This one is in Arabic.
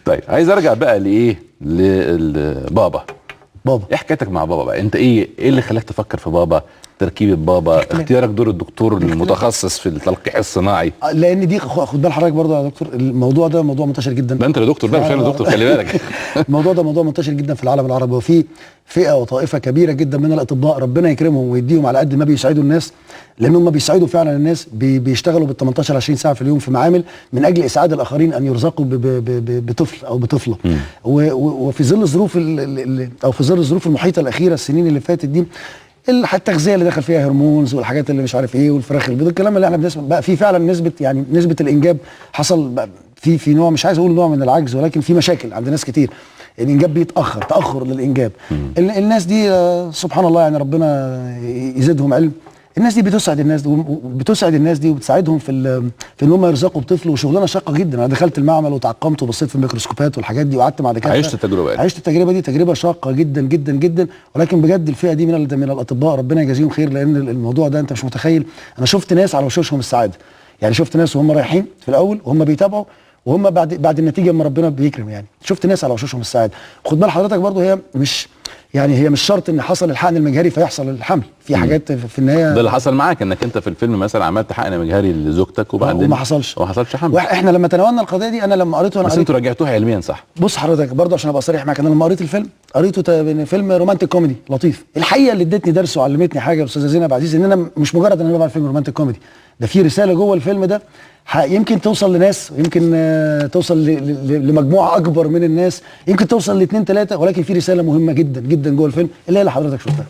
طيب عايز ارجع بقى لايه، لبابا. ايه حكايتك مع بابا بقى؟ انت ايه اللي خلاك تفكر في بابا، تركيبه بابا، اختيارك دور الدكتور المتخصص في التلقيح الصناعي؟ لان دي خد بال حضرتك برضه يا دكتور، الموضوع ده موضوع منتشر جدا. ده انت اللي دكتور بقى، مش انا دكتور، خلي بالك. الموضوع ده موضوع منتشر جدا في العالم العربي، وفي فئه وطائفه كبيره جدا من الاطباء ربنا يكرمهم ويديهم على قد ما بيساعدوا الناس، لان هم بيساعدوا فعلا الناس، بيشتغلوا بال 18 20 ساعه في اليوم في معامل من اجل اسعاد الاخرين ان يرزقوا بطفل او بطفله. وفي ظل الظروف او في ظل الظروف المحيطه الاخيره السنين اللي فاتت دي، التغذيه اللي دخل فيها هرمونز والحاجات اللي مش عارف ايه والفراخ البيضاء، الكلام اللي احنا بنسمع بقى، في فعلا نسبه الانجاب حصل بقى في نوع، مش عايز اقول نوع من العجز، ولكن في مشاكل عند ناس كتير، الانجاب بيتاخر، تاخر للانجاب. الناس دي سبحان الله يعني ربنا يزيدهم علم. الناس دي بتسعد الناس دي وبتساعدهم في ان هم يرزقوا بطفل، وشغلانه شاقه جدا. انا دخلت المعمل وتعقمت وبصيت في الميكروسكوبات والحاجات دي وقعدت مع دكاتره، عشت التجربه دي، تجربه شاقه جدا جدا جدا. ولكن بجد الفئه دي من الاطباء ربنا يجازيهم خير، لان الموضوع ده انت مش متخيل. انا شفت ناس على وشوشهم السعاده، يعني شفت ناس وهم رايحين في الاول وهم بيتابعوا، وهم بعد النتيجه اما ربنا بيكرم، يعني شفت ناس على وشوشهم السعاده. خد بال حضرتك برضو، هي مش شرط ان حصل الحقن المجهري فيحصل الحمل، في حاجات في النهايه. ده اللي حصل معاك، انك انت في الفيلم مثلا عملت حقن مجهري لزوجتك وبعدين وما حصلش حمل. واحنا لما تناولنا القضيه دي، انا لما قريته، بس انتوا راجعتوها علميا صح؟ بص حضرتك برضه عشان ابقى صريح معاك، انا لما قريت الفيلم قريته فيلم رومانتيك كوميدي لطيف. الحقيقه اللي ادتني درس وعلمتني حاجه الاستاذه زينب عزيز، ان انا مش مجرد ان انا بعمل فيلم رومانتيك كوميدي، ده في رساله جوه الفيلم ده يمكن توصل لناس، ويمكن توصل لمجموعه اكبر من الناس، يمكن توصل ل2 3، ولكن في رساله مهمه جدا جدا جوه الفيلم اللي هي اللي حضرتك شفتها.